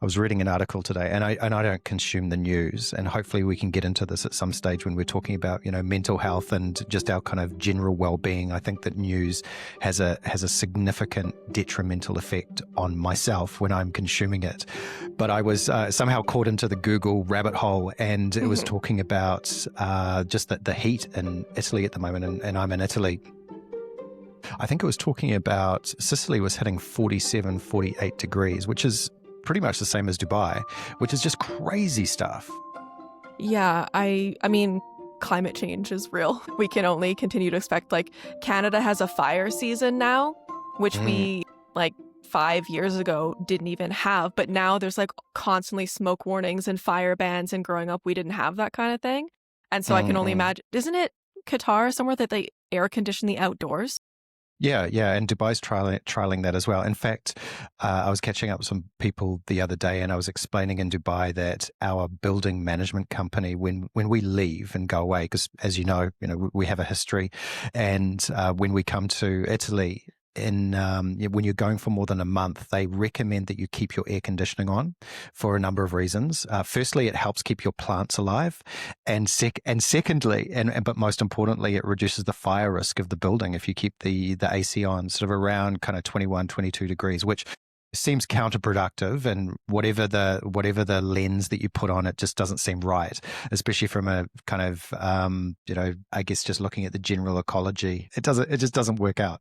I was reading an article today, and I don't consume the news, and hopefully we can get into this at some stage when we're talking about, mental health and just our kind of general well-being. I think that news has a significant detrimental effect on myself when I'm consuming it. But I was somehow caught into the Google rabbit hole, and it was talking about just the heat in Italy at the moment, and I'm in Italy. I think it was talking about Sicily was hitting 47, 48 degrees, which is pretty much the same as Dubai, which is just crazy stuff. Yeah, I mean, climate change is real. We can only continue to expect, like, Canada has a fire season now, which we, 5 years ago didn't even have. But now there's constantly smoke warnings and fire bans, and growing up, we didn't have that kind of thing. And so I can only imagine, isn't it Qatar somewhere that they air condition the outdoors? Yeah, and Dubai's trialing that as well. In fact, I was catching up with some people the other day, and I was explaining in Dubai that our building management company, when we leave and go away, because as you know, we have a history, and when we come to Italy, when you're going for more than a month, they recommend that you keep your air conditioning on for a number of reasons. Firstly, it helps keep your plants alive, and secondly, but most importantly, it reduces the fire risk of the building if you keep the AC on sort of around kind of 21, 22 degrees, which seems counterproductive, and whatever the lens that you put on it just doesn't seem right, especially from a kind of I guess just looking at the general ecology. It just doesn't work out.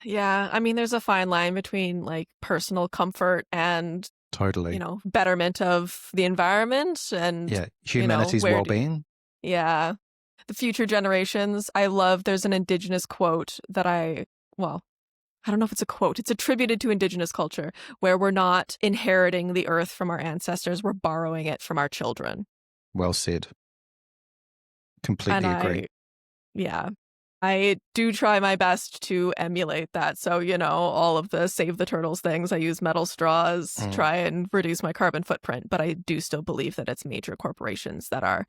Yeah, I mean, there's a fine line between personal comfort and totally, betterment of the environment and humanity's well-being. Yeah, the future generations. I love. There's an Indigenous quote that I don't know if it's a quote. It's attributed to Indigenous culture, where we're not inheriting the earth from our ancestors; we're borrowing it from our children. Well said. Completely agree. I do try my best to emulate that. So, all of the Save the Turtles things, I use metal straws, try and reduce my carbon footprint. But I do still believe that it's major corporations that are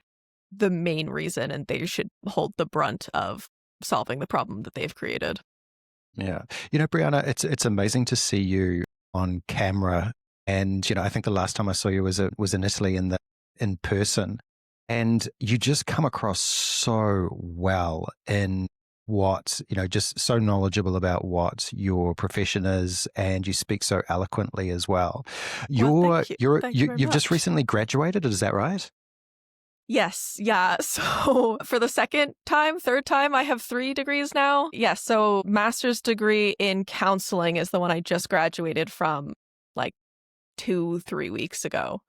the main reason, and they should hold the brunt of solving the problem that they've created. Yeah. Brianna, it's amazing to see you on camera. And, I think the last time I saw you was in Italy in person. And you just come across so well in what, just so knowledgeable about what your profession is, and you speak so eloquently as well. Thank you You've just recently graduated, is that right? Yes. Yeah. So for the third time, I have 3 degrees now. Yes. So master's degree in counseling is the one I just graduated from 2-3 weeks ago.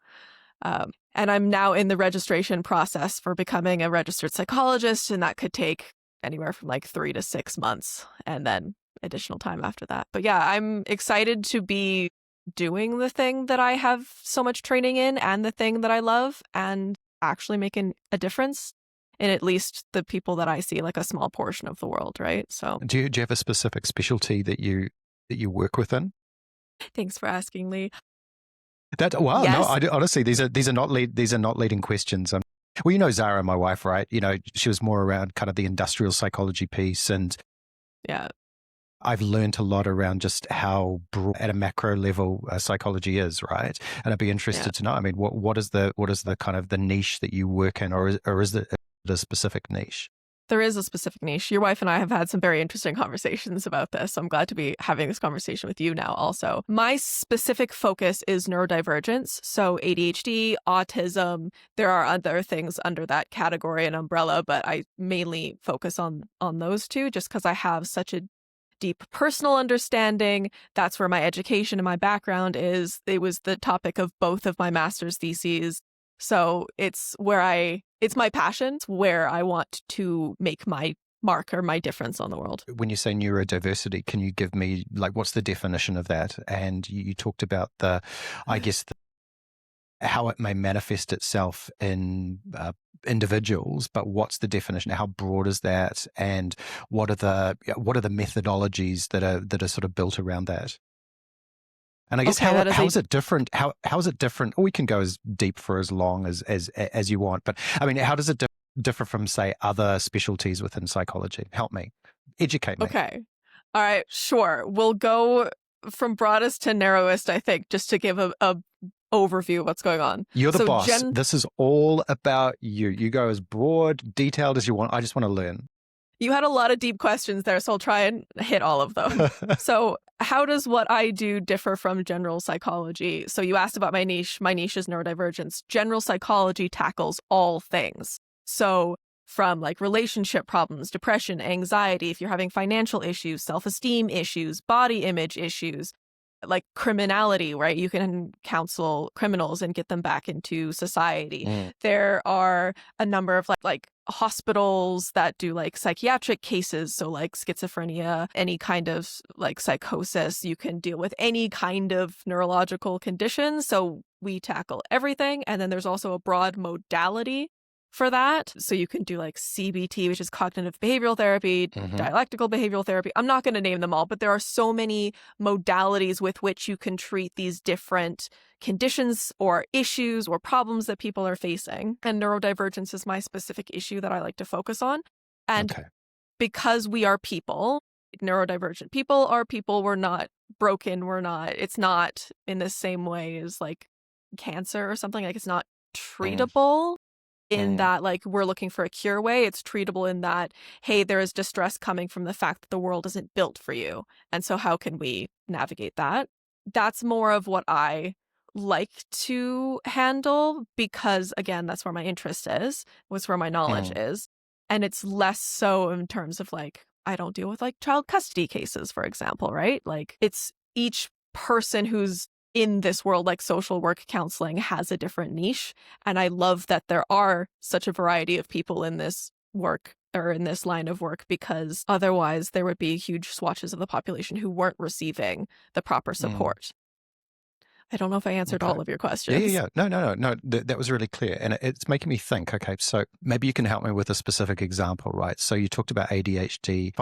And I'm now in the registration process for becoming a registered psychologist, and that could take anywhere from 3 to 6 months, and then additional time after that. But yeah, I'm excited to be doing the thing that I have so much training in, and the thing that I love, and actually making a difference in at least the people that I see, a small portion of the world, right? So do you have a specific specialty that you work within? Thanks for asking, Leigh. Yes. No, honestly, these are not leading questions. Well, Zara, my wife, right? She was more around kind of the industrial psychology piece, and yeah, I've learned a lot around just how broad, at a macro level, psychology is, right? And I'd be interested to know. I mean, what is the kind of the niche that you work in, or is it a specific niche? There is a specific niche. Your wife and I have had some very interesting conversations about this. I'm glad to be having this conversation with you now also. My specific focus is neurodivergence. So ADHD, autism, there are other things under that category and umbrella, but I mainly focus on those two just because I have such a deep personal understanding. That's where my education and my background is. It was the topic of both of my master's theses. So it's my passion. It's where I want to make my mark or my difference on the world. When you say neurodiversity, can you give me what's the definition of that? And you talked about how it may manifest itself in individuals, but what's the definition? How broad is that? And what are the methodologies that are sort of built around that? And I guess how is it different? How is it different? Or we can go as deep for as long as you want. But I mean, how does it differ from, say, other specialties within psychology? Help me, educate me. Okay, all right, sure. We'll go from broadest to narrowest, I think, just to give a overview of what's going on. You're the boss. This is all about you. You go as broad, detailed as you want. I just want to learn. You had a lot of deep questions there, so I'll try and hit all of them. So how does what I do differ from general psychology? So you asked about my niche. My niche is neurodivergence. General psychology tackles all things. So from like relationship problems, depression, anxiety, if you're having financial issues, self-esteem issues, body image issues, like criminality, right? You can counsel criminals and get them back into society. There are a number of like hospitals that do like psychiatric cases. So like schizophrenia, any kind of like psychosis, you can deal with any kind of neurological condition. So we tackle everything. And then there's also a broad modality for that. So you can do like CBT, which is cognitive behavioral therapy, dialectical behavioral therapy. I'm not going to name them all, but there are so many modalities with which you can treat these different conditions or issues or problems that people are facing. And neurodivergence is my specific issue that I like to focus on. And because we are people, neurodivergent people are people, we're not broken, it's not in the same way as like cancer or something. Like it's not treatable. In that, like, we're looking for a cure way. It's treatable in that, hey, there is distress coming from the fact that the world isn't built for you. And so how can we navigate that? That's more of what I like to handle because, again, that's where my interest is, was where my knowledge is. And it's less so in terms of, like, I don't deal with, like, child custody cases, for example, right? Like, it's each person who's in this world, like social work counseling has a different niche. And I love that there are such a variety of people in this work or in this line of work, because otherwise there would be huge swatches of the population who weren't receiving the proper support. I don't know if I answered all of your questions. Yeah. No. That was really clear. And it's making me think, okay, so maybe you can help me with a specific example, right? So you talked about ADHD.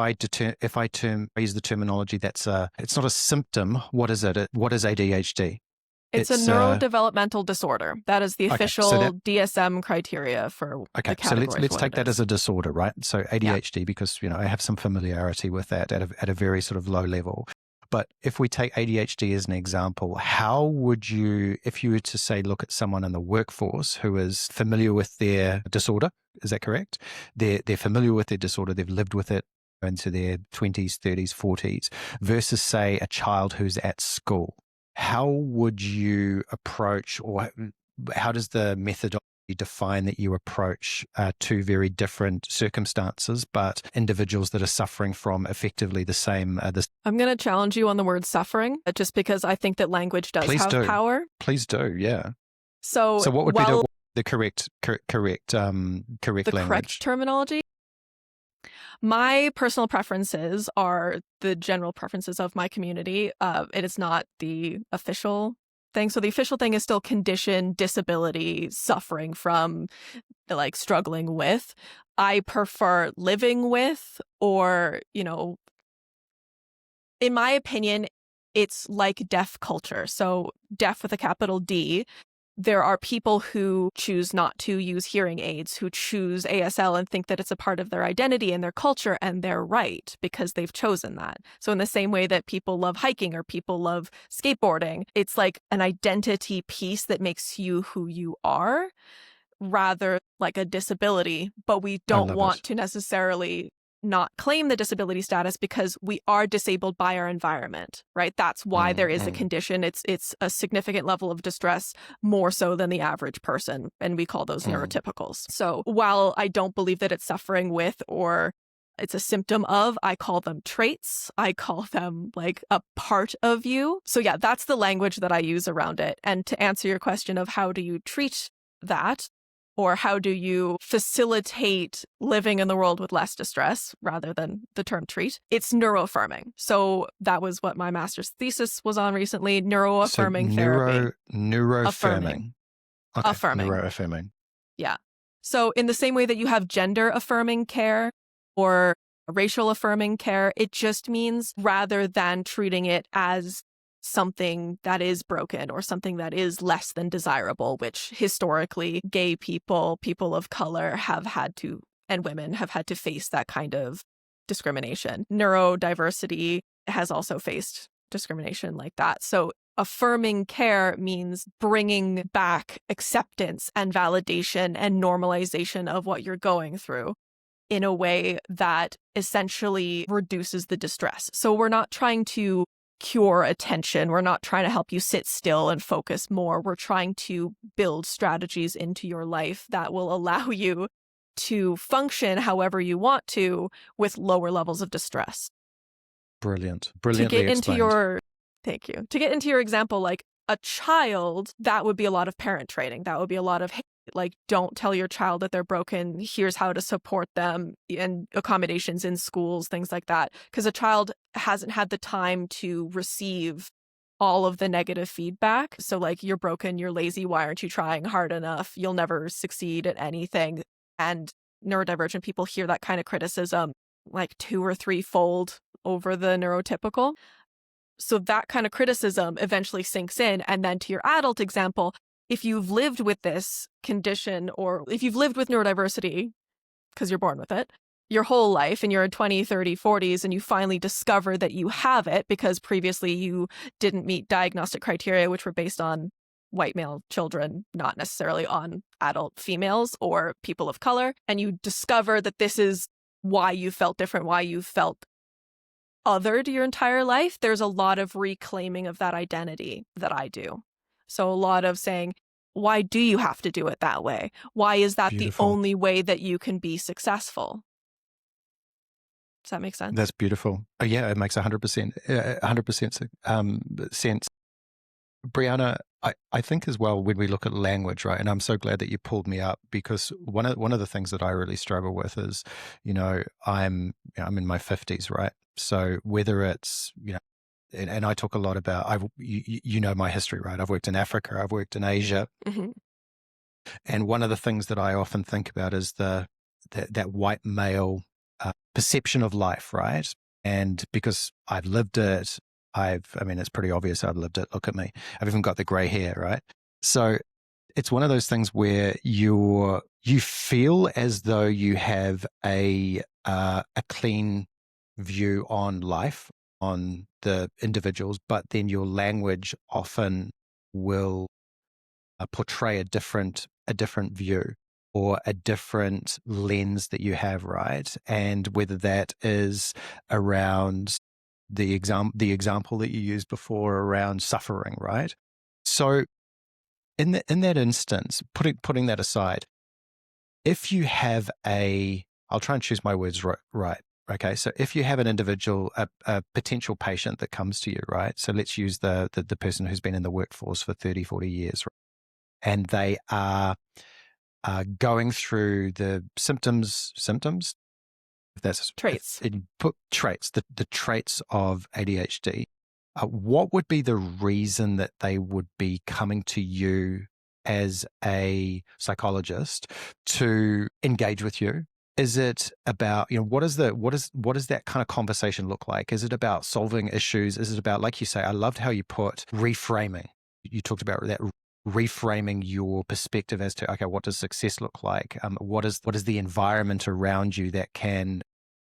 If I use the terminology it's not a symptom, what is it? What is ADHD? It's a neurodevelopmental disorder. That is the official DSM criteria for the category. So let's take that as a disorder, right? So ADHD, because, I have some familiarity with that at a very sort of low level. But if we take ADHD as an example, how would you, if you were to say, look at someone in the workforce who is familiar with their disorder, is that correct? They're familiar with their disorder, they've lived with it into their 20s, 30s, 40s, versus, say, a child who's at school. How would you approach, or how does the methodology define that you approach two very different circumstances, but individuals that are suffering from effectively the same? I'm going to challenge you on the word suffering, just because I think that language does have power. Please do, yeah. So what would be the correct language? Correct terminology? My personal preferences are the general preferences of my community. It is not the official thing. So the official thing is still condition, disability, suffering from, like, struggling with. I prefer living with, or, in my opinion, it's like deaf culture. So deaf with a capital D. There are people who choose not to use hearing aids, who choose ASL and think that it's a part of their identity and their culture, and they're right because they've chosen that. So in the same way that people love hiking or people love skateboarding, it's like an identity piece that makes you who you are, rather like a disability. But we don't want to necessarily not claim the disability status because we are disabled by our environment, right? That's why there is a condition. It's a significant level of distress, more so than the average person. And we call those neurotypicals. So while I don't believe that it's suffering with, or it's a symptom of, I call them traits. I call them like a part of you. So yeah, that's the language that I use around it. And to answer your question of how do you treat that, or how do you facilitate living in the world with less distress, rather than the term treat, it's neuroaffirming. So that was what my master's thesis was on recently, neuroaffirming therapy. Neuroaffirming. Okay. Affirming. Neuroaffirming. Yeah. So in the same way that you have gender affirming care or racial affirming care, it just means, rather than treating it as something that is broken or something that is less than desirable, which historically gay people, people of color have had to, and women have had to face that kind of discrimination. Neurodiversity has also faced discrimination like that. So Affirming care means bringing back acceptance and validation and normalization of what you're going through in a way that essentially reduces the distress. So we're not trying to cure attention. We're not trying to help you sit still and focus more. We're trying to build strategies into your life that will allow you to function however you want to with lower levels of distress. Brilliant. To Brilliantly get into explained. thank you. To get into your example, like a child, that would be a lot of parent training. That would be a lot of, hey, like, don't tell your child that they're broken. Here's how to support them, and accommodations in schools, things like that. Because a child hasn't had the time to receive all of the negative feedback. So like, you're broken, you're lazy, why aren't you trying hard enough? You'll never succeed at anything. And neurodivergent people hear that kind of criticism like 2 or 3-fold over the neurotypical. So that kind of criticism eventually sinks in. And then to your adult example, if you've lived with this condition, or if you've lived with neurodiversity, because you're born with it, your whole life, and you're in 20, 30, 40s, and you finally discover that you have it because previously you didn't meet diagnostic criteria, which were based on white male children, not necessarily on adult females or people of color, and you discover that this is why you felt different, why you felt othered your entire life, there's a lot of reclaiming of that identity that I do. So a lot of saying, why do you have to do it that way? Why is that Beautiful. the only way that you can be successful? Does that make sense? That's beautiful. Yeah, it makes 100% sense. Brianna, I think as well, when we look at language, right, and I'm so glad that you pulled me up, because one of the things that I really struggle with is, I'm in my 50s, right? So whether it's, and I talk a lot about, my history, right? I've worked in Africa, I've worked in Asia. Mm-hmm. And one of the things that I often think about is that white male perception of life, right? And because I've lived it, it's pretty obvious I've lived it. Look at me. I've even got the gray hair, right? So it's one of those things where you feel as though you have a clean view on life, on the individuals, but then your language often will portray a different view or a different lens that you have, right? And whether that is around the example that you used before around suffering, right? So in that instance, putting that aside, if you have I'll try and choose my words right. Okay, so if you have an individual, a potential patient that comes to you, right? So let's use the person who's been in the workforce for 30, 40 years, right? And they are going through the symptoms, that's Traits. Traits, the traits of ADHD. What would be the reason that they would be coming to you as a psychologist to engage with you? Is it about, what does that kind of conversation look like? Is it about solving issues? Is it about, like you say, I loved how you put reframing. You talked about that, reframing your perspective as to, okay, what does success look like? What is the environment around you that can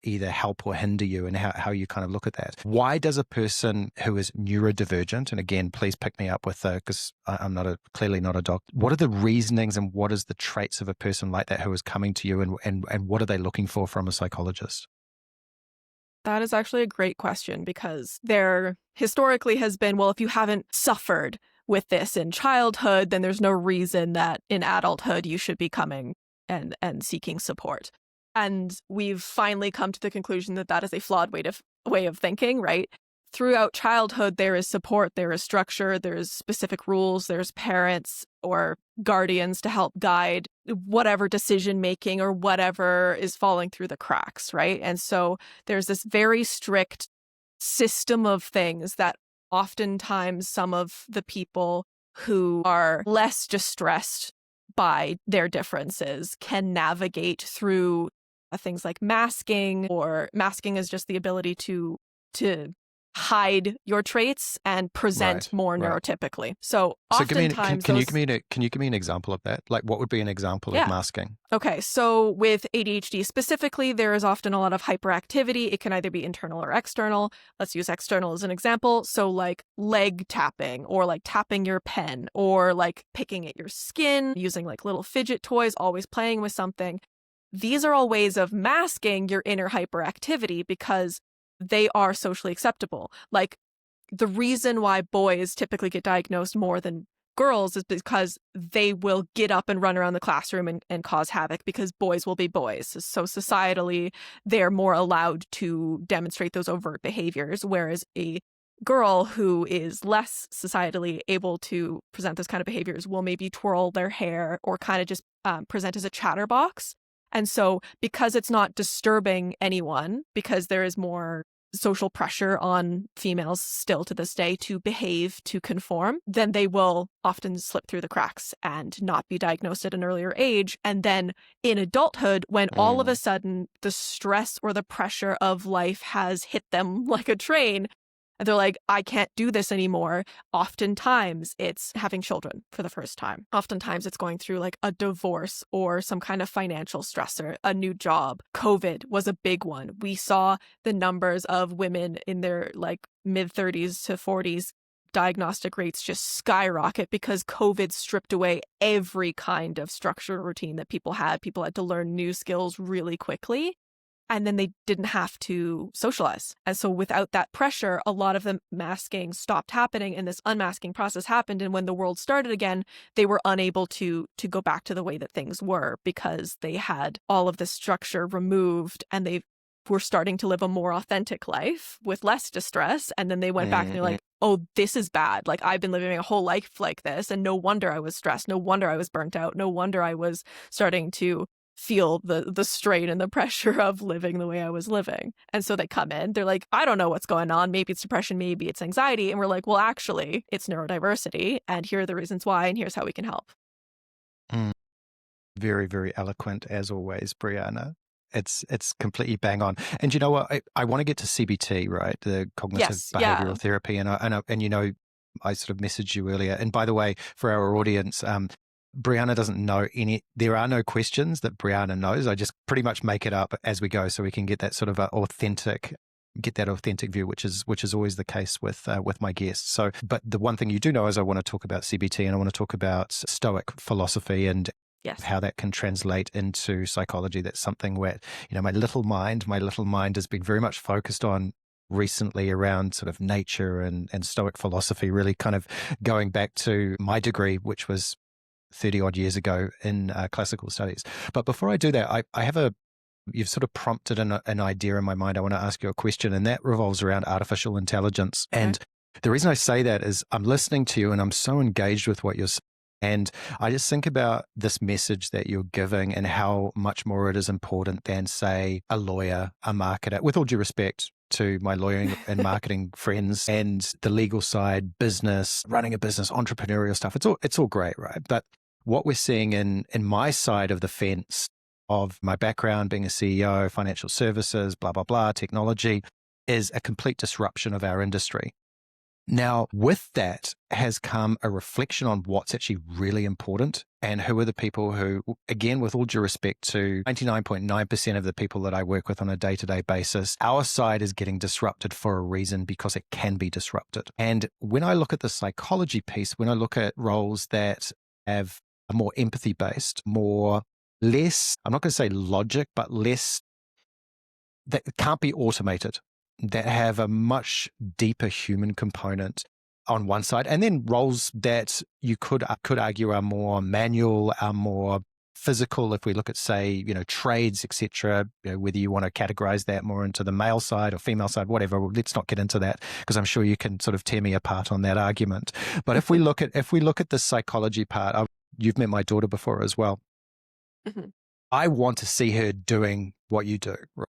either help or hinder you, and how you kind of look at that? Why does a person who is neurodivergent, and again, please pick me up with because I'm clearly not a doctor, what are the reasonings and what is the traits of a person like that who is coming to you, and what are they looking for from a psychologist? That is actually a great question, because there historically has been, well, if you haven't suffered with this in childhood, then there's no reason that in adulthood you should be coming and seeking support. And we've finally come to the conclusion that that is a flawed way of thinking, right? Throughout childhood, there is support, there is structure, there's specific rules, there's parents or guardians to help guide whatever decision making or whatever is falling through the cracks, right? And so there's this very strict system of things that oftentimes some of the people who are less distressed by their differences can navigate through things like masking, or masking is just the ability to hide your traits and present more neurotypically. So oftentimes can you give me an example of that? Like, what would be an example of masking? Okay, so with ADHD specifically, there is often a lot of hyperactivity. It can either be internal or external. Let's use external as an example. So like leg tapping, or like tapping your pen, or like picking at your skin, using like little fidget toys, always playing with something. These are all ways of masking your inner hyperactivity because they are socially acceptable. Like, the reason why boys typically get diagnosed more than girls is because they will get up and run around the classroom and cause havoc, because boys will be boys. So societally, they're more allowed to demonstrate those overt behaviors, whereas a girl who is less societally able to present those kind of behaviors will maybe twirl their hair or kind of just present as a chatterbox. And so because it's not disturbing anyone, because there is more social pressure on females still to this day to behave, to conform, then they will often slip through the cracks and not be diagnosed at an earlier age. And then in adulthood, when all of a sudden the stress or the pressure of life has hit them like a train, and they're like, I can't do this anymore. Oftentimes it's having children for the first time. Oftentimes it's going through like a divorce or some kind of financial stressor, a new job. COVID was a big one. We saw the numbers of women in their like mid 30s to 40s diagnostic rates just skyrocket because COVID stripped away every kind of structure routine that people had. People had to learn new skills really quickly. And then they didn't have to socialize. And so without that pressure, a lot of the masking stopped happening and this unmasking process happened. And when the world started again, they were unable to go back to the way that things were because they had all of the structure removed and they were starting to live a more authentic life with less distress. And then they went back and they're like, oh, this is bad. Like, I've been living a whole life like this. And no wonder I was stressed. No wonder I was burnt out. No wonder I was starting to feel the strain and the pressure of living the way I was living. And so they come in, they're like, I don't know what's going on. Maybe it's depression, maybe it's anxiety. And we're like, well, actually, it's neurodiversity. And here are the reasons why, and here's how we can help. Very, very eloquent as always, Brianna. It's completely bang on. And you know what? I want to get to CBT, right? The cognitive behavioral therapy. And you know, I sort of messaged you earlier. And by the way, for our audience, Brianna doesn't know there are no questions that Brianna knows. I just pretty much make it up as we go so we can get that sort of authentic view, which is always the case with my guests. So, but the one thing you do know is I want to talk about CBT and I want to talk about Stoic philosophy and how that can translate into psychology. That's something where, you know, my little mind has been very much focused on recently around sort of nature and Stoic philosophy, really kind of going back to my degree, which was 30 odd years ago in classical studies. But before I do that, you've sort of prompted an idea in my mind. I want to ask you a question, and that revolves around artificial intelligence. Okay. And the reason I say that is I'm listening to you and I'm so engaged with what you're saying. And I just think about this message that you're giving and how much more it is important than, say, a lawyer, a marketer, with all due respect to my lawyering and marketing friends and the legal side, business, running a business, entrepreneurial stuff. It's all great, right? But what we're seeing in my side of the fence of my background, being a CEO, financial services, blah, blah, blah, technology, is a complete disruption of our industry. Now, with that has come a reflection on what's actually really important and who are the people who, again, with all due respect to 99.9% of the people that I work with on a day-to-day basis, our side is getting disrupted for a reason because it can be disrupted. And when I look at the psychology piece, when I look at roles that have a more empathy-based, less, I'm not going to say logic, but less, that can't be automated, that have a much deeper human component on one side, and then roles that you could argue are more manual, are more physical. If we look at, say, you know, trades, etc., you know, whether you want to categorize that more into the male side or female side, whatever. Well, let's not get into that because I'm sure you can sort of tear me apart on that argument. But if we look at the psychology part, you've met my daughter before as well. Mm-hmm. I want to see her doing what you do. Right?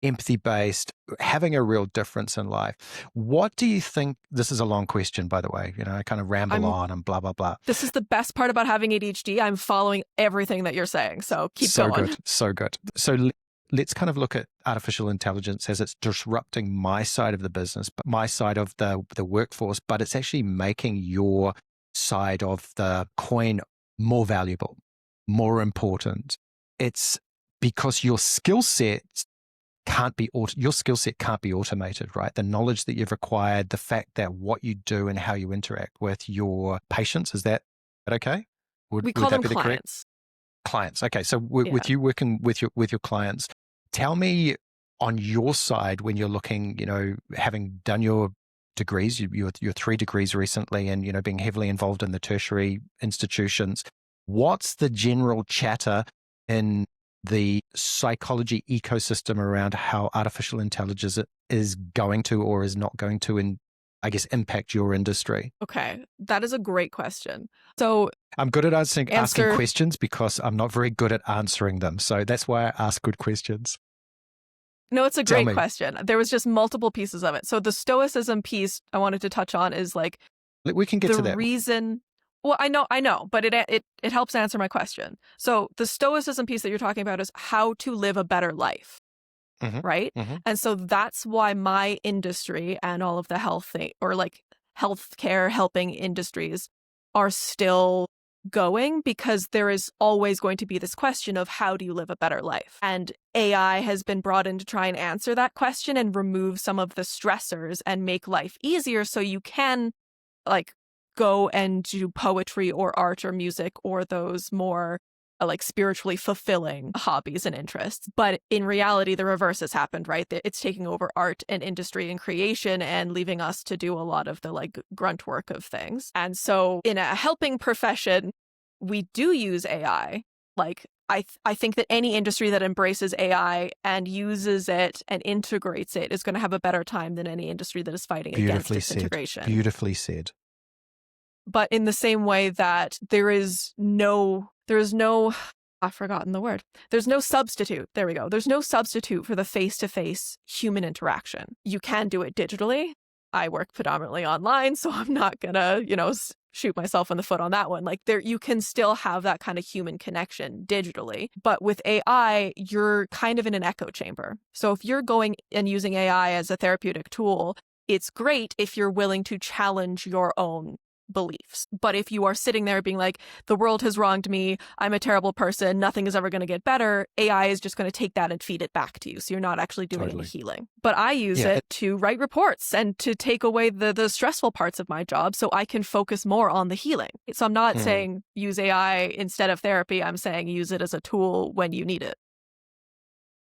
Empathy-based, having a real difference in life. What do you think? This is a long question, by the way. You know, I kind of ramble on and blah, blah, blah. This is the best part about having ADHD. I'm following everything that you're saying. So keep going. So good. So let's kind of look at artificial intelligence as it's disrupting my side of the business, but my side of the workforce, but it's actually making your side of the coin more valuable, more important. It's because your skill set can't be automated, right? The knowledge that you've acquired, the fact that what you do and how you interact with your patients, is that okay? We call that them be the correct clients. Clients? Okay, so Yeah. with you working with your clients, tell me on your side when you're looking, having done your degrees, your 3 degrees recently, and being heavily involved in the tertiary institutions, what's the general chatter in the psychology ecosystem around how artificial intelligence is going to or is not going to, impact your industry? Okay, that is a great question. So I'm good at asking questions because I'm not very good at answering them. So that's why I ask good questions. No, it's a Tell great me. question. There was just multiple pieces of it. So the Stoicism piece I wanted to touch on is like We can get to that. reason. Well, I know, but it helps answer my question. So the Stoicism piece that you're talking about is how to live a better life, right? And so that's why my industry and all of the healthcare helping industries are still going, because there is always going to be this question of how do you live a better life? And AI has been brought in to try and answer that question and remove some of the stressors and make life easier so you can go and do poetry or art or music or those more spiritually fulfilling hobbies and interests. But in reality, the reverse has happened, right? It's taking over art and industry and creation and leaving us to do a lot of the grunt work of things. And so in a helping profession, we do use AI. I think that any industry that embraces AI and uses it and integrates it is going to have a better time than any industry that is fighting against its integration. Beautifully said. But in the same way that there's no, I've forgotten the word. There's no substitute. There we go. There's no substitute for the face-to-face human interaction. You can do it digitally. I work predominantly online, so I'm not gonna, shoot myself in the foot on that one. You can still have that kind of human connection digitally. But with AI, you're kind of in an echo chamber. So if you're going and using AI as a therapeutic tool, it's great if you're willing to challenge your own beliefs. But if you are sitting there being like, the world has wronged me, I'm a terrible person, nothing is ever going to get better, AI is just going to take that and feed it back to you. So you're not actually doing any healing. But I use it to write reports and to take away the stressful parts of my job so I can focus more on the healing. So I'm not saying use AI instead of therapy. I'm saying use it as a tool when you need it.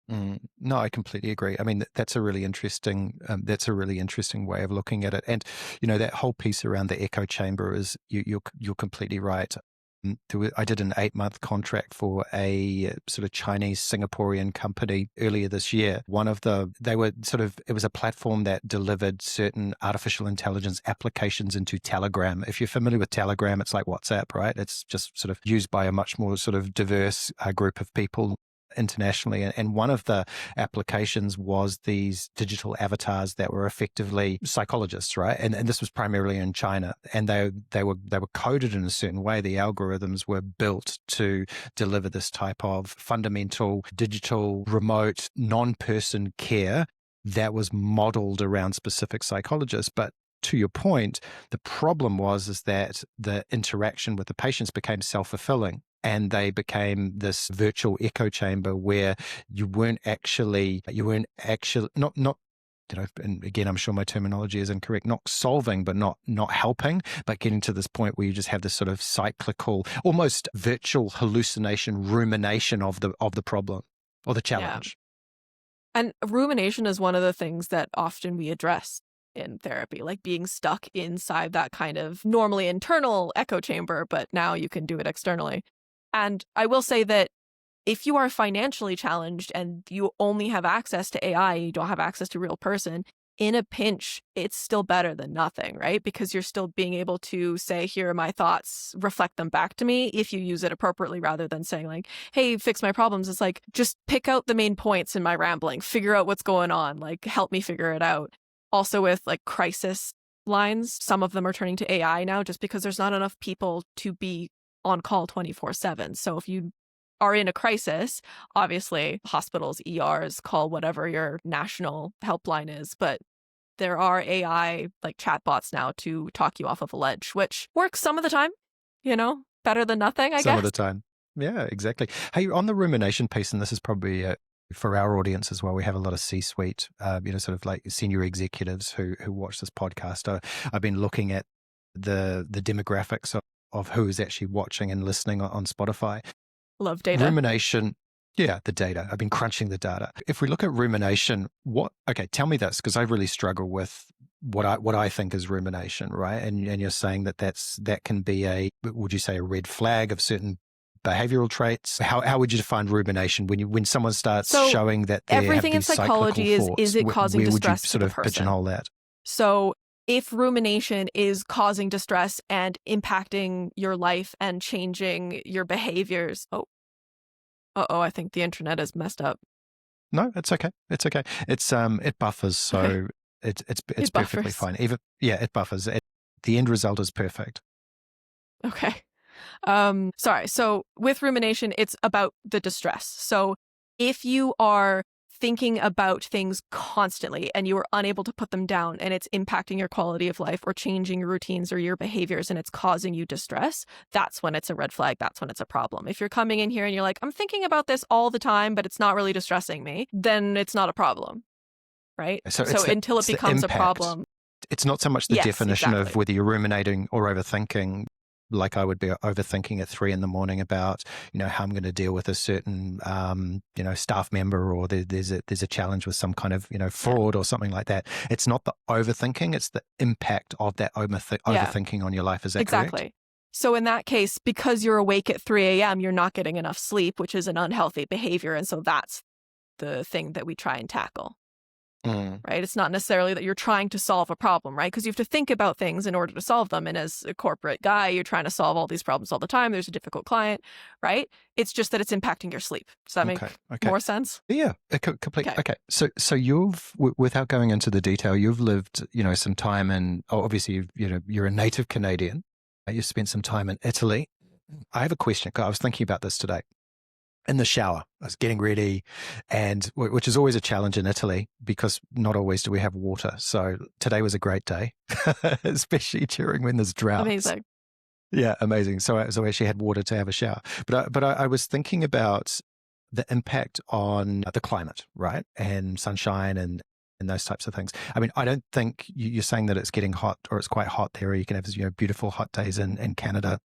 No, I completely agree. I mean, that's a really interesting way of looking at it. And that whole piece around the echo chamber is you're completely right. I did an 8-month contract for a sort of Chinese Singaporean company earlier this year. It was a platform that delivered certain artificial intelligence applications into Telegram. If you're familiar with Telegram, it's like WhatsApp, right? It's just sort of used by a much more sort of diverse group of people internationally. And one of the applications was these digital avatars that were effectively psychologists, right? And this was primarily in China. And they were coded in a certain way. The algorithms were built to deliver this type of fundamental digital remote non-person care that was modeled around specific psychologists. But to your point, the problem is that the interaction with the patients became self-fulfilling. And they became this virtual echo chamber where you weren't actually not and again, I'm sure my terminology is incorrect, not solving, but not helping, but getting to this point where you just have this sort of cyclical, almost virtual hallucination, rumination of the problem or the challenge. Yeah. And rumination is one of the things that often we address in therapy, like being stuck inside that kind of normally internal echo chamber, but now you can do it externally. And I will say that if you are financially challenged and you only have access to AI, you don't have access to a real person, in a pinch, it's still better than nothing, right? Because you're still being able to say, here are my thoughts, reflect them back to me if you use it appropriately, rather than saying like, hey, fix my problems. It's like, just pick out the main points in my rambling, figure out what's going on, help me figure it out. Also with crisis lines, some of them are turning to AI now just because there's not enough people to be on call 24/7. So if you are in a crisis, obviously hospitals, ERs, call whatever your national helpline is, but there are AI like chatbots now to talk you off of a ledge, which works some of the time, better than nothing, I guess. Some of the time. Yeah, exactly. Hey, on the rumination piece, and this is probably for our audience as well, we have a lot of C-suite, sort of like senior executives who watch this podcast. I've been looking at the demographics of who is actually watching and listening on Spotify. Love data. Rumination. Yeah, the data. I've been crunching the data. If we look at rumination, tell me this, because I really struggle with what I think is rumination, right? And you're saying that can be would you say a red flag of certain behavioral traits? How would you define rumination when someone starts showing that they everything have in these psychology cyclical is it causing where distress would you sort to the of person? pigeonhole that? So if rumination is causing distress and impacting your life and changing your behaviors, I think the internet is messed up. No, it's okay. It's okay. It buffers, so it's perfectly fine. It buffers. The end result is perfect. Okay. Sorry. So with rumination, it's about the distress. So if you are thinking about things constantly and you are unable to put them down and it's impacting your quality of life or changing your routines or your behaviors and it's causing you distress, that's when it's a red flag. That's when it's a problem. If you're coming in here and you're like, I'm thinking about this all the time, but it's not really distressing me, then it's not a problem, right? So until it becomes a problem. It's not so much the definition of whether you're ruminating or overthinking. Like I would be overthinking at 3 a.m. about, how I'm going to deal with a certain, staff member, or there's a challenge with some kind of, fraud or something like that. It's not the overthinking; it's the impact of that overthinking on your life. Is that correct? Exactly. So in that case, because you're awake at 3 a.m., you're not getting enough sleep, which is an unhealthy behavior, and so that's the thing that we try and tackle. Right? It's not necessarily that you're trying to solve a problem, right? Because you have to think about things in order to solve them. And as a corporate guy, you're trying to solve all these problems all the time. There's a difficult client, right? It's just that it's impacting your sleep. Does that make more sense? Yeah, completely. Okay. So you've, without going into the detail, you've lived, some time in, obviously, you're a native Canadian. You've spent some time in Italy. I have a question, because I was thinking about this today. In the shower, I was getting ready, and which is always a challenge in Italy because not always do we have water. So today was a great day, especially during when there's droughts. Amazing. Yeah, amazing. So I actually had water to have a shower. But I was thinking about the impact on the climate, right, and sunshine and those types of things. I mean, I don't think you're saying that it's getting hot or it's quite hot there. You can have beautiful hot days in Canada,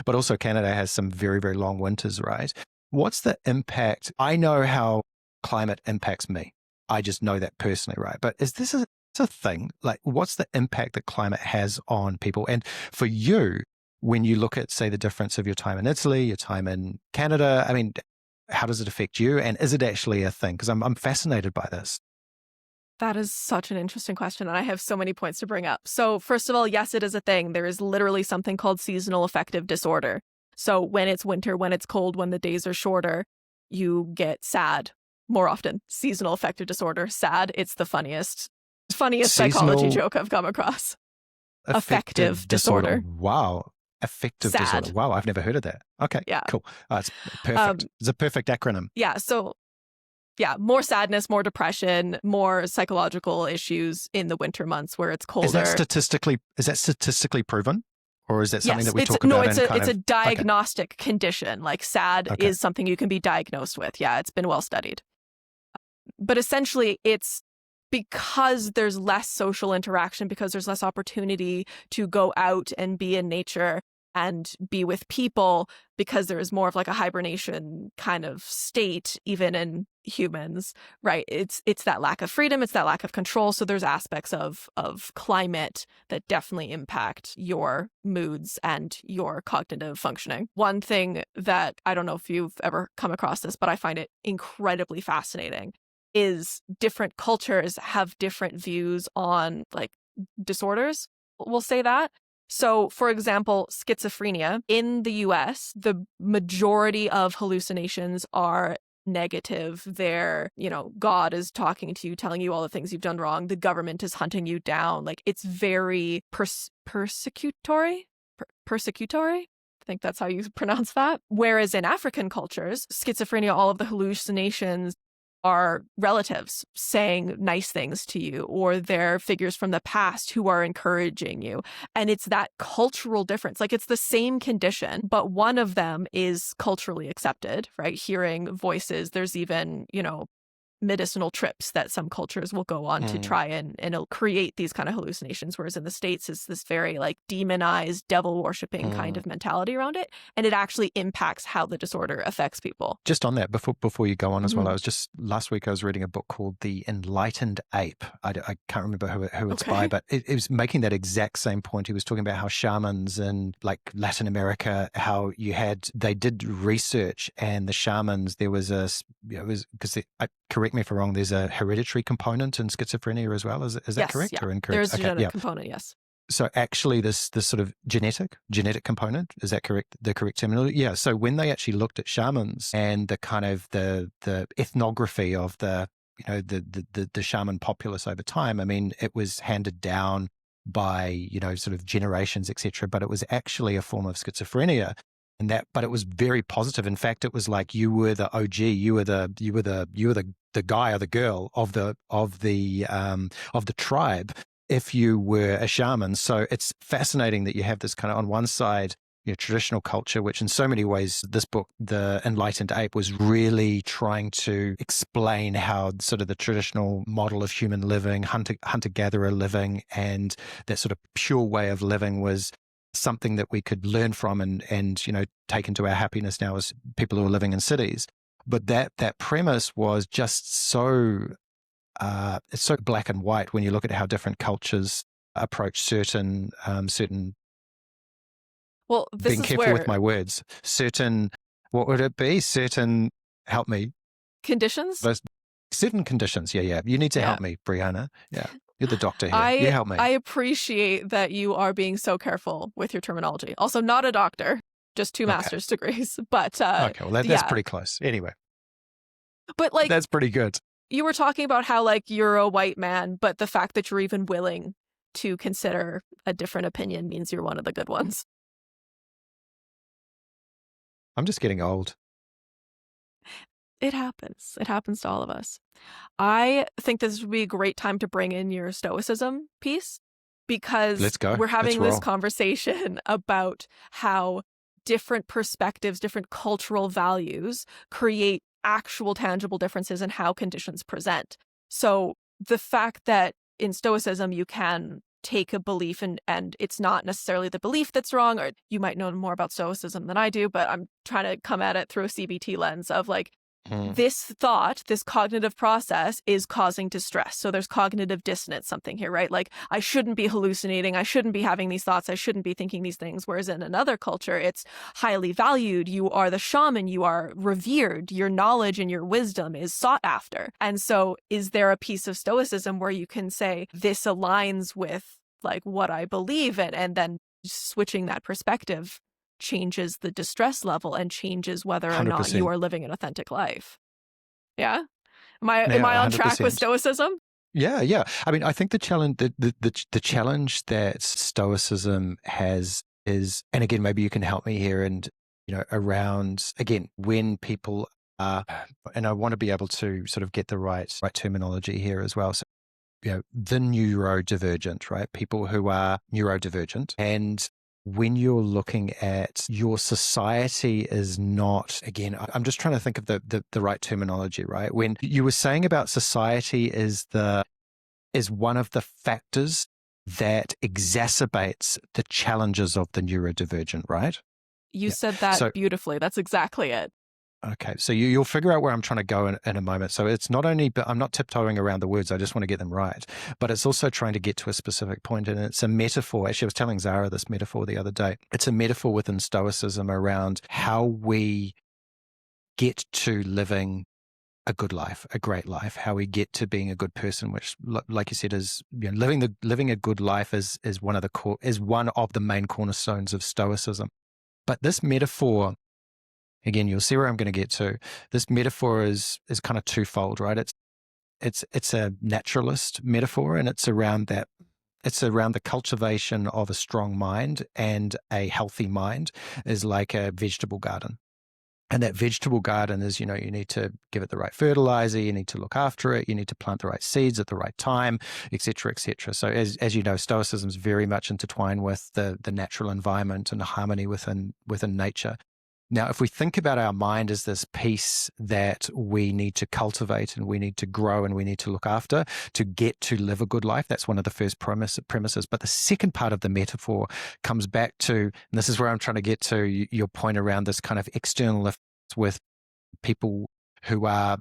but also Canada has some very, very long winters, right? What's the impact? I know how climate impacts me. I just know that personally, right? But is this a thing? Like, what's the impact that climate has on people? And for you, when you look at, say, the difference of your time in Italy, your time in Canada, I mean, how does it affect you? And is it actually a thing? Because I'm fascinated by this. That is such an interesting question, and I have so many points to bring up. So first of all, yes, it is a thing. There is literally something called seasonal affective disorder. So when it's winter, when it's cold, when the days are shorter, you get sad more often. Seasonal affective disorder, sad. It's the funniest psychology joke I've come across. Affective disorder. Wow. Affective disorder. Wow, I've never heard of that. Okay, yeah. Cool. It's perfect. It's a perfect acronym. Yeah, so more sadness, more depression, more psychological issues in the winter months where it's colder. Is that statistically proven? Or is that something that we talk about? No, it's a diagnostic condition. Like sad is something you can be diagnosed with. Yeah, it's been well studied. But essentially, it's because there's less social interaction, because there's less opportunity to go out and be in nature and be with people, because there is more of like a hibernation kind of state, even in humans, right? It's that lack of freedom, it's that lack of control. So there's aspects of climate that definitely impact your moods and your cognitive functioning. One thing that I don't know if you've ever come across this, but I find it incredibly fascinating, is different cultures have different views on like disorders. We'll say that. So, for example, schizophrenia in the US, the majority of hallucinations are negative. They're, God is talking to you, telling you all the things you've done wrong. The government is hunting you down. Like, it's very persecutory. think that's how you pronounce that. Whereas in African cultures, schizophrenia, all of the hallucinations are relatives saying nice things to you, or they're figures from the past who are encouraging you. And it's that cultural difference. Like, it's the same condition, but one of them is culturally accepted, right? Hearing voices. There's even, medicinal trips that some cultures will go on to try and it'll create these kind of hallucinations. Whereas in the States, it's this very like demonized, devil worshipping kind of mentality around it. And it actually impacts how the disorder affects people. Just on that, before you go on as well, last week I was reading a book called The Enlightened Ape. I can't remember who it's by, but it was making that exact same point. He was talking about how shamans in like Latin America, how they did research, and the shamans, there was correct me if I'm wrong, there's a hereditary component in schizophrenia as well. Is that correct or incorrect? There's a genetic component, yes. So actually this sort of genetic component, is that correct? The correct terminology? Yeah. So when they actually looked at shamans and the kind of the ethnography of the shaman populace over time, I mean, it was handed down by, sort of generations, etc. But it was actually a form of schizophrenia. But it was very positive. In fact, it was like you were the OG, you were the guy or the girl of the tribe if you were a shaman. So it's fascinating that you have this kind of, on one side, traditional culture, which in so many ways, this book, The Enlightened Ape, was really trying to explain how sort of the traditional model of human living, hunter-gatherer living, and that sort of pure way of living was something that we could learn from and take into our happiness now as people who are living in cities. But that premise was just so it's so black and white when you look at how different cultures approach certain well, this being is careful where with my words, certain, what would it be, certain, help me, conditions. Certain conditions. Yeah. You need to help me, Brianna. Yeah. You're the doctor here. You help me. I appreciate that you are being so careful with your terminology. Also, not a doctor, just two master's degrees. But okay, well, that's pretty close. Anyway. But like, that's pretty good. You were talking about how like you're a white man, but the fact that you're even willing to consider a different opinion means you're one of the good ones. I'm just getting old. It happens. It happens to all of us. I think this would be a great time to bring in your Stoicism piece, because Let's go. We're having this conversation about how different perspectives, different cultural values create actual tangible differences in how conditions present. So the fact that in Stoicism you can take a belief and it's not necessarily the belief that's wrong, or you might know more about Stoicism than I do, but I'm trying to come at it through a CBT lens of like, this thought, this cognitive process is causing distress. So there's cognitive dissonance, something here, right? Like, I shouldn't be hallucinating. I shouldn't be having these thoughts. I shouldn't be thinking these things. Whereas in another culture, it's highly valued. You are the shaman. You are revered. Your knowledge and your wisdom is sought after. And so is there a piece of Stoicism where you can say, this aligns with like what I believe in, and then switching that perspective changes the distress level and changes whether or 100%. not you are living an authentic life. Yeah? Am I on track with Stoicism? Yeah. I mean, I think the challenge the challenge that Stoicism has is, and again, maybe you can help me here, and around, again, when people are, and I want to be able to sort of get the right terminology here as well. So, the neurodivergent, right? People who are neurodivergent, and when you're looking at your society is not, again, I'm just trying to think of the right terminology, right? When you were saying about society is one of the factors that exacerbates the challenges of the neurodivergent, right? You said that beautifully. That's exactly it. Okay, so you'll figure out where I'm trying to go in a moment. So it's not only, but I'm not tiptoeing around the words, I just want to get them right. But it's also trying to get to a specific point, and it's a metaphor. Actually, I was telling Zara this metaphor the other day. It's a metaphor within Stoicism around how we get to living a good life, a great life, how we get to being a good person, which, like you said, is living a good life is one of the main cornerstones of Stoicism. But this metaphor, again, you'll see where I'm going to get to. This metaphor is kind of twofold, right? It's a naturalist metaphor, and it's around that It's around the cultivation of a strong mind, and a healthy mind is like a vegetable garden. And that vegetable garden is, you need to give it the right fertilizer, you need to look after it, you need to plant the right seeds at the right time, et cetera, et cetera. So as you know, Stoicism is very much intertwined with the natural environment and the harmony within nature. Now, if we think about our mind as this piece that we need to cultivate and we need to grow and we need to look after to get to live a good life, that's one of the first premises. But the second part of the metaphor comes back to, and this is where I'm trying to get to your point around this kind of external effects with people who are,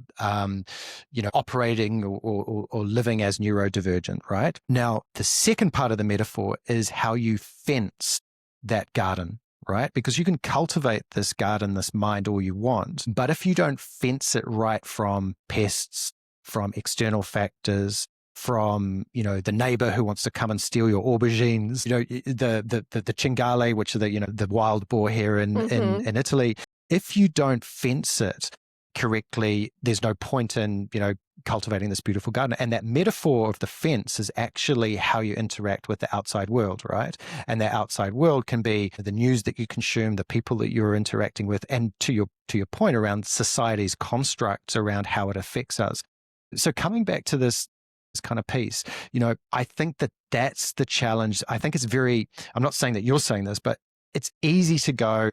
operating or living as neurodivergent, right? Now, the second part of the metaphor is how you fence that garden, right? Because you can cultivate this garden, this mind, all you want. But if you don't fence it right from pests, from external factors, from, the neighbor who wants to come and steal your aubergines, the cingale, which are the wild boar here in Italy. If you don't fence it correctly, there's no point in, cultivating this beautiful garden. And that metaphor of the fence is actually how you interact with the outside world, right? And that outside world can be the news that you consume, the people that you're interacting with, and to your point around society's constructs around how it affects us. So coming back to this kind of piece, I think that's the challenge. I think I'm not saying that you're saying this, but it's easy to go,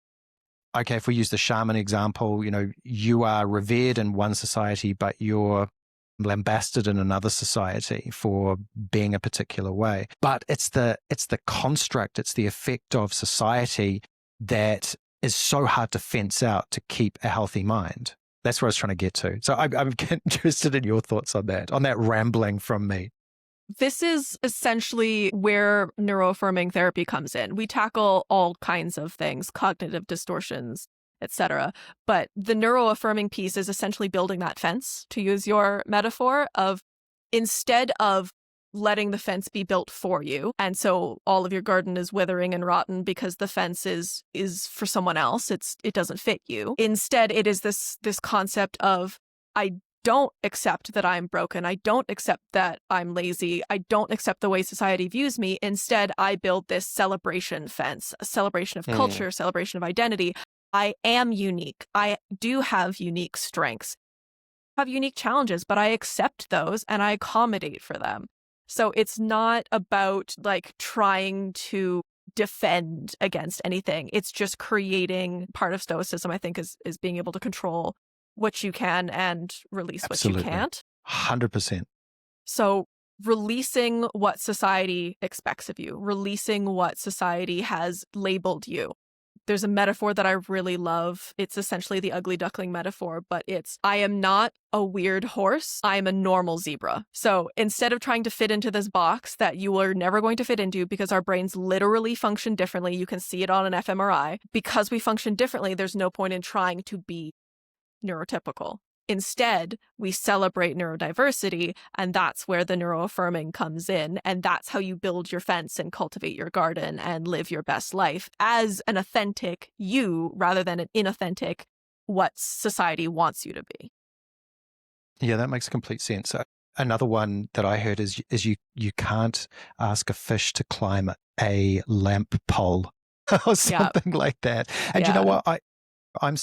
okay, if we use the shaman example, you are revered in one society, but you're lambasted in another society for being a particular way. But it's the construct, it's the effect of society that is so hard to fence out to keep a healthy mind. That's where I was trying to get to. So I'm interested in your thoughts on that rambling from me. This is essentially where neuroaffirming therapy comes in. We tackle all kinds of things, cognitive distortions, etc. But the neuroaffirming piece is essentially building that fence, to use your metaphor, of instead of letting the fence be built for you, and so all of your garden is withering and rotten because the fence is for someone else. It doesn't fit you. Instead, it is this concept of, I don't accept that I'm broken. I don't accept that I'm lazy. I don't accept the way society views me. Instead, I build this celebration fence, a celebration of culture, celebration of identity. I am unique. I do have unique strengths, have unique challenges, but I accept those and I accommodate for them. So it's not about trying to defend against anything. It's just creating, part of Stoicism, I think, is being able to control what you can and release Absolutely. What you can't. 100%. So releasing what society expects of you, releasing what society has labeled you. There's a metaphor that I really love. It's essentially the ugly duckling metaphor, but it's, I am not a weird horse. I am a normal zebra. So instead of trying to fit into this box that you are never going to fit into because our brains literally function differently, you can see it on an fMRI. Because we function differently, there's no point in trying to be neurotypical. Instead, we celebrate neurodiversity, and that's where the neuroaffirming comes in, and that's how you build your fence and cultivate your garden and live your best life as an authentic you rather than an inauthentic what society wants you to be. Yeah, that makes complete sense. Another one that I heard is you can't ask a fish to climb a lamp pole or something like that. And you know what? I'm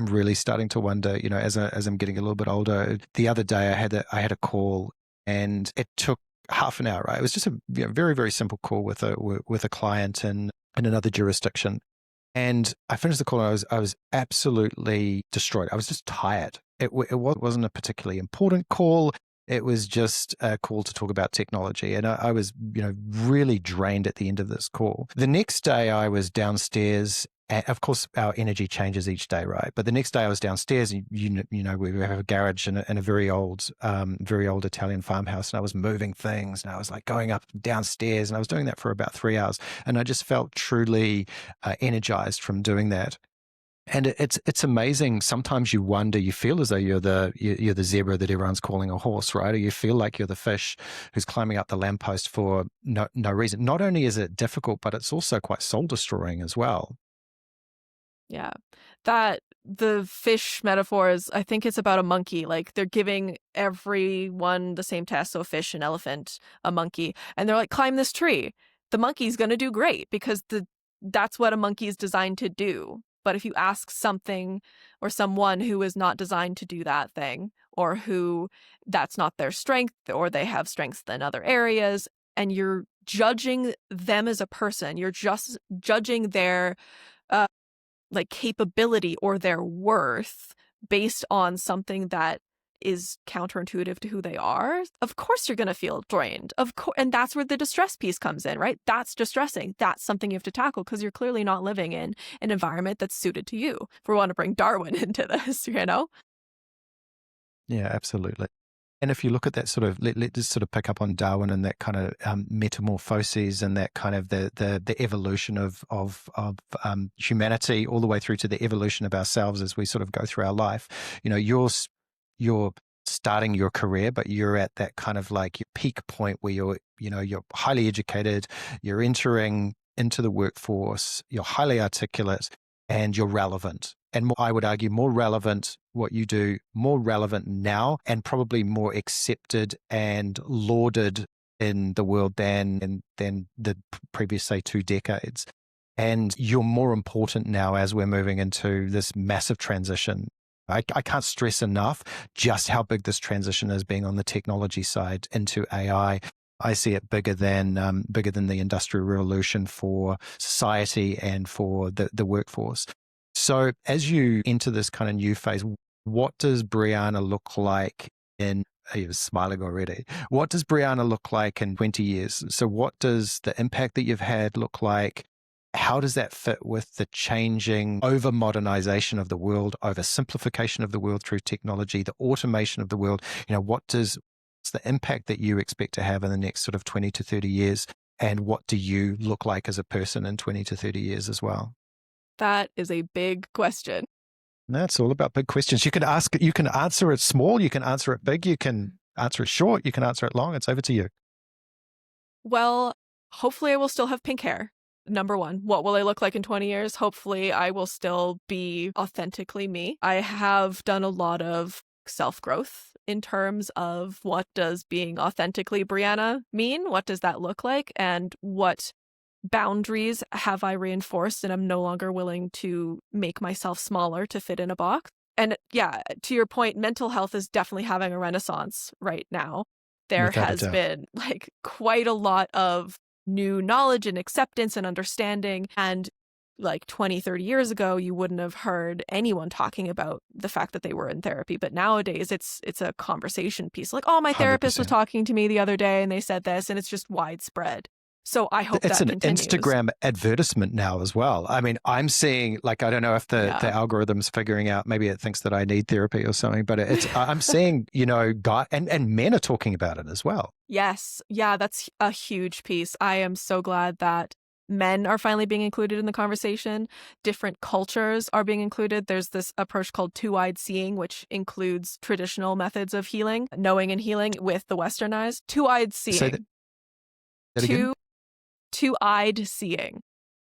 really starting to wonder, as I'm getting a little bit older. The other day I had a call and it took half an hour, right? It was just a very, very simple call with a client in another jurisdiction. And I finished the call and I was absolutely destroyed. I was just tired. It wasn't a particularly important call. It was just a call to talk about technology. And I was, really drained at the end of this call. The next day I was downstairs. And of course, our energy changes each day, right? But the next day I was downstairs and, we have a garage in a very old Italian farmhouse. And I was moving things and I was going up downstairs and I was doing that for about 3 hours. And I just felt truly energized from doing that. And it's amazing. Sometimes you wonder, you feel as though you're the zebra that everyone's calling a horse, right? Or you feel like you're the fish who's climbing up the lamppost for no reason. Not only is it difficult, but it's also quite soul destroying as well. Yeah, that the fish metaphors, I think it's about a monkey. Like they're giving everyone the same test. So a fish, an elephant, a monkey. And they're like, climb this tree. The monkey's going to do great because that's what a monkey is designed to do. But if you ask something or someone who is not designed to do that thing, or who that's not their strength, or they have strengths in other areas, and you're judging them as a person, you're just judging their like capability or their worth based on something that is counterintuitive to who they are, of course you're going to feel drained. Of course, and that's where the distress piece comes in, right? That's distressing. That's something you have to tackle because you're clearly not living in an environment that's suited to you. If we want to bring Darwin into this, you know? Yeah, absolutely. And if you look at that sort of, let's just sort of pick up on Darwin and that kind of metamorphoses and that kind of the evolution of humanity all the way through to the evolution of ourselves as we sort of go through our life. You know, you're starting your career, but you're at that kind of like your peak point where you're highly educated, you're entering into the workforce, you're highly articulate, and you're relevant. And I would argue more relevant, what you do, more relevant now and probably more accepted and lauded in the world than the previous, say, 2 decades. And you're more important now as we're moving into this massive transition. I can't stress enough just how big this transition is being on the technology side into AI. I see it bigger than the Industrial Revolution for society and for the workforce. So as you enter this kind of new phase, what does Brianna look like in, you're smiling already, what does Brianna look like in 20 years? So what does the impact that you've had look like? How does that fit with the changing over-modernization of the world, over-simplification of the world through technology, the automation of the world? You know, what's the impact that you expect to have in the next sort of 20 to 30 years? And what do you look like as a person in 20 to 30 years as well? That is a big question. That's all about big questions. You can answer it small, you can answer it big, you can answer it short, you can answer it long. It's over to you. Well, hopefully I will still have pink hair. Number one, what will I look like in 20 years? Hopefully I will still be authentically me. I have done a lot of self-growth in terms of what does being authentically Brianna mean? What does that look like? And what boundaries have I reinforced and I'm no longer willing to make myself smaller to fit in a box? And yeah, to your point, mental health is definitely having a renaissance right now. There has been like quite a lot of new knowledge and acceptance and understanding. And like 20, 30 years ago, you wouldn't have heard anyone talking about the fact that they were in therapy. But nowadays it's a conversation piece. Like, oh, my therapist 100%. was talking to me the other day and they said this, and it's just widespread. So I hope it's that an continues. Instagram advertisement now as well. I mean, I'm seeing, like, I don't know if the algorithm's figuring out, maybe it thinks that I need therapy or something, but I'm seeing, guys and men are talking about it as well. Yes. Yeah, that's a huge piece. I am so glad that men are finally being included in the conversation. Different cultures are being included. There's this approach called two-eyed seeing, which includes traditional methods of healing, knowing and healing with the westernized. Two-eyed seeing. Say that again? Two-eyed seeing.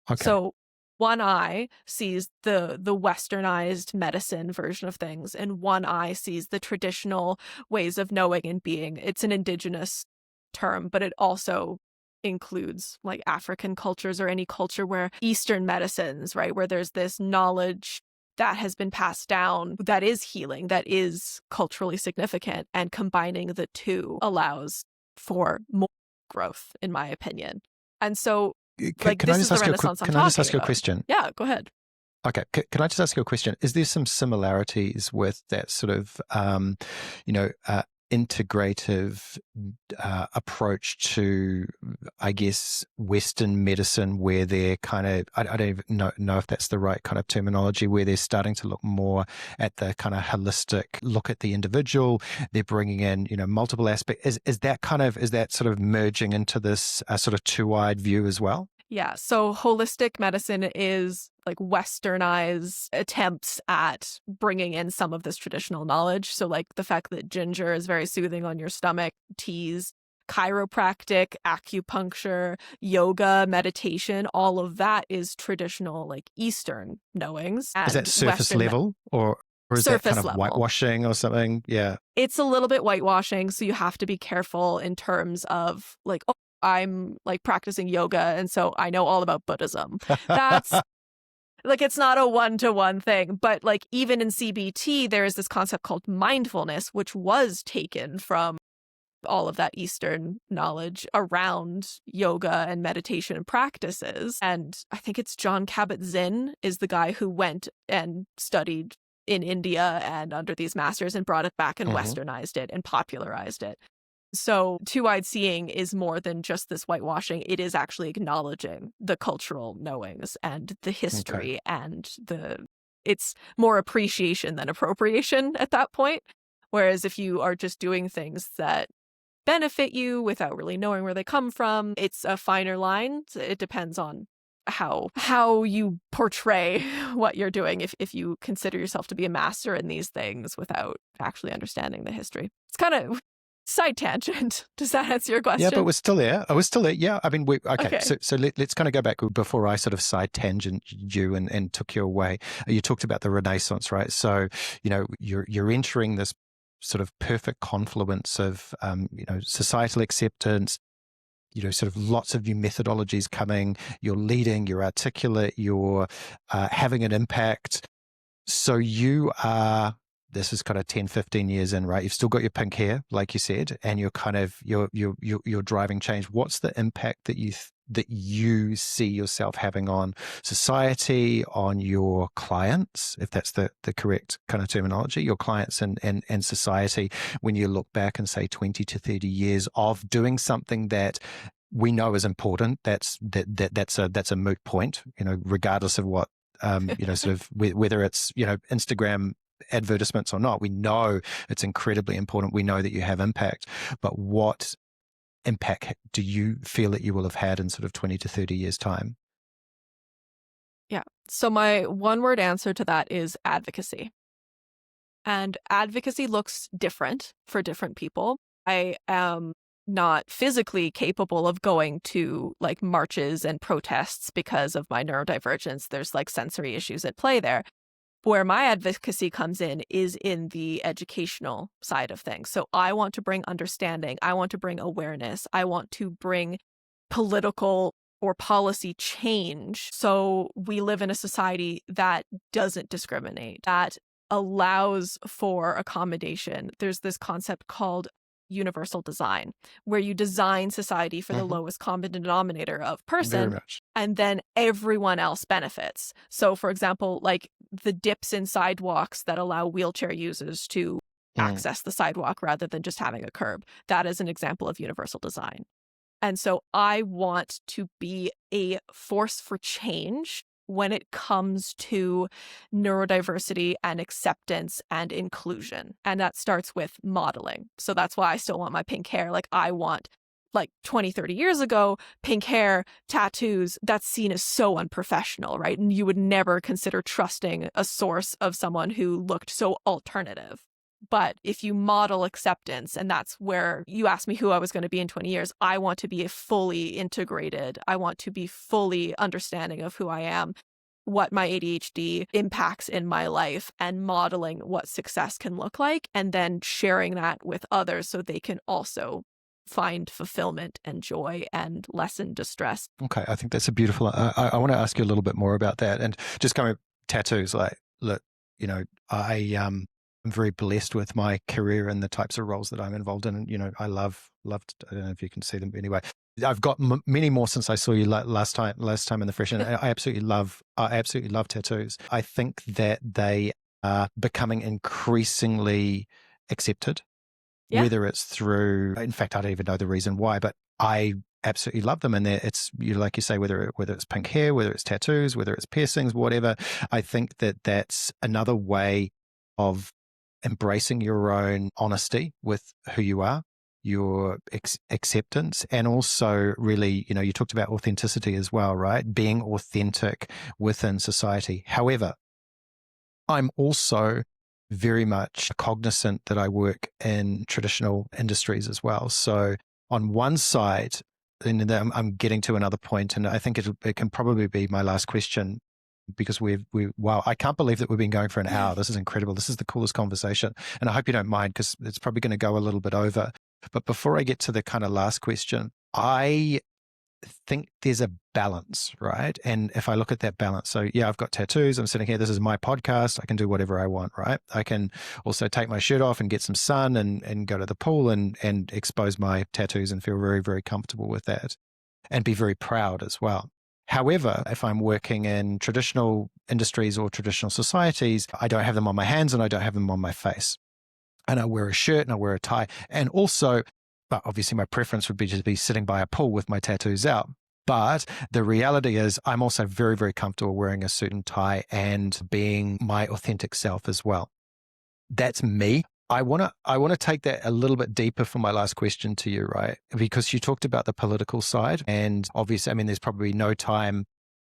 Okay. So one eye sees the westernized medicine version of things, and one eye sees the traditional ways of knowing and being. It's an indigenous term, but it also includes like African cultures or any culture where Eastern medicines, right, where there's this knowledge that has been passed down that is healing, that is culturally significant, and combining the two allows for more growth, in my opinion. And so, like, this is the renaissance I'm talking about. Can I just ask you a question? Yeah, go ahead. Okay. Can I just ask you a question? Is there some similarities with that sort of, integrative approach to, I guess, Western medicine, where they're kind of, I don't even know if that's the right kind of terminology, where they're starting to look more at the kind of holistic look at the individual. They're bringing in, multiple aspects. Is that sort of merging into this sort of two-eyed view as well? Yeah. So holistic medicine is like westernized attempts at bringing in some of this traditional knowledge. So like the fact that ginger is very soothing on your stomach, teas chiropractic, acupuncture, yoga, meditation, all of that is traditional like Eastern knowings. Is that And surface Western level or is that kind surface of level. whitewashing or something? Yeah. It's a little bit whitewashing, so you have to be careful in terms of like, oh, I'm like practicing yoga and so I know all about Buddhism. That's like, it's not a one-to-one thing, but like even in CBT, there is this concept called mindfulness, which was taken from all of that Eastern knowledge around yoga and meditation practices. And I think it's John Kabat-Zinn is the guy who went and studied in India and under these masters and brought it back and westernized it and popularized it. So two-eyed seeing is more than just this whitewashing. It is actually acknowledging the cultural knowings and the history and it's more appreciation than appropriation at that point. Whereas if you are just doing things that benefit you without really knowing where they come from, it's a finer line. It depends on how you portray what you're doing if you consider yourself to be a master in these things without actually understanding the history. It's kind of side tangent. Does that answer your question? Yeah, but we're still there. I was still there. Yeah. I mean, okay. So let's kind of go back before I sort of side tangent you and took you away. You talked about the Renaissance, right? So, you're entering this sort of perfect confluence of, societal acceptance, sort of lots of new methodologies coming, you're leading, you're articulate, you're having an impact. So you are, this is kind of 10, 15 years in, right? You've still got your pink hair, like you said, and you're kind of, you're driving change. What's the impact that you see yourself having on society, on your clients, if that's the correct kind of terminology, your clients and society, when you look back and say 20 to 30 years of doing something that we know is important, that's a moot point, regardless of what, sort of whether it's, Instagram advertisements or not, we know it's incredibly important. We know that you have impact, but what impact do you feel that you will have had in sort of 20 to 30 years time? Yeah. So my one-word answer to that is advocacy. And advocacy looks different for different people. I am not physically capable of going to like marches and protests because of my neurodivergence. There's like sensory issues at play there. Where my advocacy comes in is in the educational side of things. So I want to bring understanding. I want to bring awareness. I want to bring political or policy change. So we live in a society that doesn't discriminate, that allows for accommodation. There's this concept called universal design, where you design society for the lowest common denominator of person, and then everyone else benefits. So, for example, like the dips in sidewalks that allow wheelchair users to access the sidewalk rather than just having a curb. That is an example of universal design. And so I want to be a force for change when it comes to neurodiversity and acceptance and inclusion. And that starts with modeling. So that's why I still want my pink hair. Like I want, like 20, 30 years ago, pink hair, tattoos, that's seen as so unprofessional, right? And you would never consider trusting a source of someone who looked so alternative. But if you model acceptance, and that's where you asked me who I was going to be in 20 years, I want to be a fully integrated. I want to be fully understanding of who I am, what my ADHD impacts in my life, and modeling what success can look like, and then sharing that with others so they can also find fulfillment and joy and lessen distress. Okay, I think that's a beautiful, I want to ask you a little bit more about that. And just kind of tattoos, like, look, I'm very blessed with my career and the types of roles that I'm involved in. And, I loved, I don't know if you can see them, but anyway, I've got many more since I saw you last time in the Fresh. And I absolutely love tattoos. I think that they are becoming increasingly accepted, whether it's through, in fact, I don't even know the reason why, but I absolutely love them. And it's, like you say, whether it's pink hair, whether it's tattoos, whether it's piercings, whatever, I think that that's another way of embracing your own honesty with who you are, your acceptance, and also really, you talked about authenticity as well, right? Being authentic within society. However, I'm also very much cognizant that I work in traditional industries as well. So on one side, and then I'm getting to another point, and I think it can probably be my last question, because wow, I can't believe that we've been going for an hour. This is incredible. This is the coolest conversation. And I hope you don't mind, because it's probably going to go a little bit over. But before I get to the kind of last question, I think there's a balance, right? And if I look at that balance, so yeah, I've got tattoos. I'm sitting here. This is my podcast. I can do whatever I want, right? I can also take my shirt off and get some sun and go to the pool and expose my tattoos and feel very, very comfortable with that and be very proud as well. However, if I'm working in traditional industries or traditional societies, I don't have them on my hands and I don't have them on my face. And I wear a shirt and I wear a tie. And also, but obviously my preference would be to be sitting by a pool with my tattoos out. But the reality is I'm also very, very comfortable wearing a suit and tie and being my authentic self as well. That's me. I want to take that a little bit deeper for my last question to you, right? Because you talked about the political side, and obviously, I mean, there's probably no time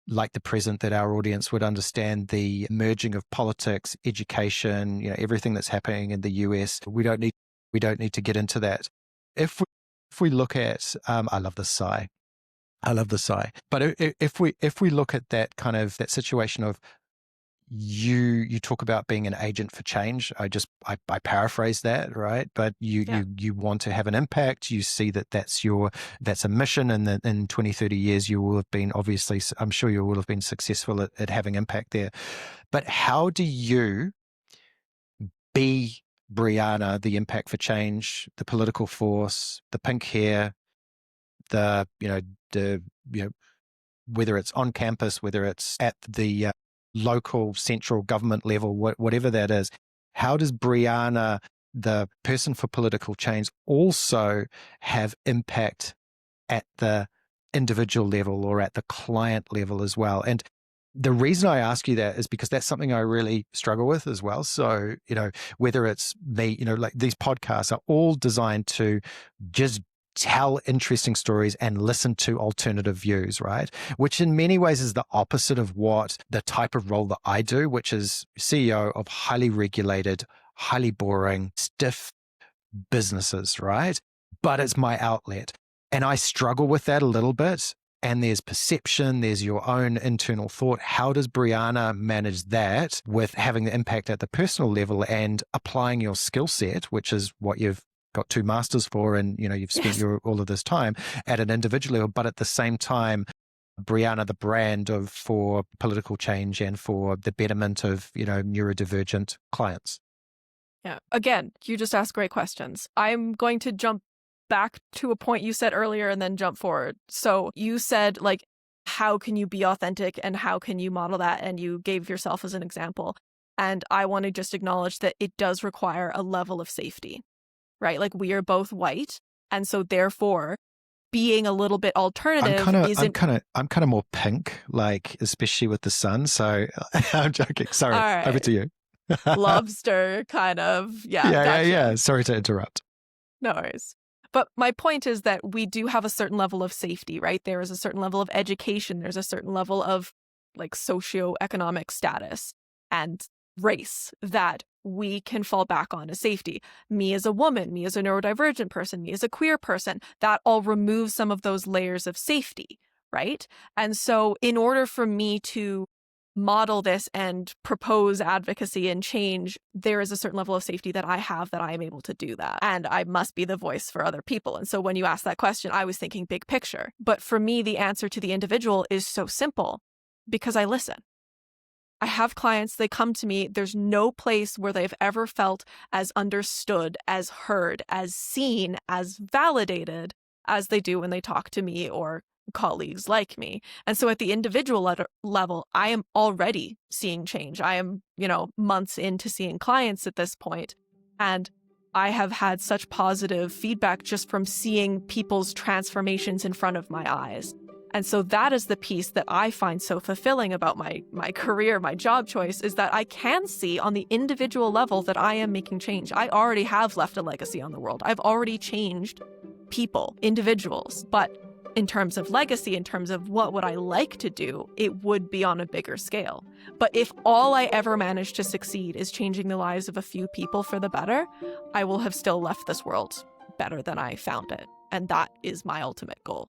like the present that our audience would understand the merging of politics, education, everything that's happening in the US. We don't need to get into that. If we look at, I love the sigh. But if we look at that kind of that situation of you talk about being an agent for change. I paraphrase that, right? But you want to have an impact. You see that's a mission, and that in 20, 30 years you will have been, obviously, I'm sure you will have been successful at having impact there. But how do you be Brianna, the impact for change, the political force, the pink hair, the whether it's on campus, whether it's at the local central government level, whatever that is, how does Brianna, the person for political change, also have impact at the individual level or at the client level as well? And the reason I ask you that is because that's something I really struggle with as well. So, whether it's me, like these podcasts are all designed to just tell interesting stories and listen to alternative views, right? Which in many ways is the opposite of what the type of role that I do, which is CEO of highly regulated, highly boring, stiff businesses, right? But it's my outlet. And I struggle with that a little bit. And there's perception, there's your own internal thought. How does Brianna manage that with having the impact at the personal level and applying your skill set, which is what you've got 2 masters for, and you've spent all of this time at an individual level, but at the same time, Brianna, the brand for political change and for the betterment of neurodivergent clients? Yeah. Again, you just asked great questions. I'm going to jump back to a point you said earlier and then jump forward. So you said, how can you be authentic and how can you model that? And you gave yourself as an example. And I want to just acknowledge that it does require a level of safety, right? Like, we are both white. And so therefore, being a little bit alternative I'm kind of more pink, especially with the sun. So I'm joking. Sorry. Right. Over to you. Lobster kind of. Yeah. Gotcha. Yeah. Sorry to interrupt. No worries. But my point is that we do have a certain level of safety, right? There is a certain level of education. There's a certain level of socioeconomic status and race that we can fall back on as safety. Me as a woman, me as a neurodivergent person, me as a queer person, that all removes some of those layers of safety, right? And so in order for me to model this and propose advocacy and change, there is a certain level of safety that I have, that I am able to do that. And I must be the voice for other people. And so when you asked that question, I was thinking big picture. But for me, the answer to the individual is so simple, because I listen. I have clients, they come to me, there's no place where they've ever felt as understood, as heard, as seen, as validated as they do when they talk to me or colleagues like me. And so at the individual level, I am already seeing change. I am, months into seeing clients at this point. And I have had such positive feedback just from seeing people's transformations in front of my eyes. And so that is the piece that I find so fulfilling about my career, my job choice, is that I can see on the individual level that I am making change. I already have left a legacy on the world. I've already changed people, individuals. But in terms of legacy, in terms of what would I like to do, it would be on a bigger scale. But if all I ever manage to succeed is changing the lives of a few people for the better, I will have still left this world better than I found it. And that is my ultimate goal.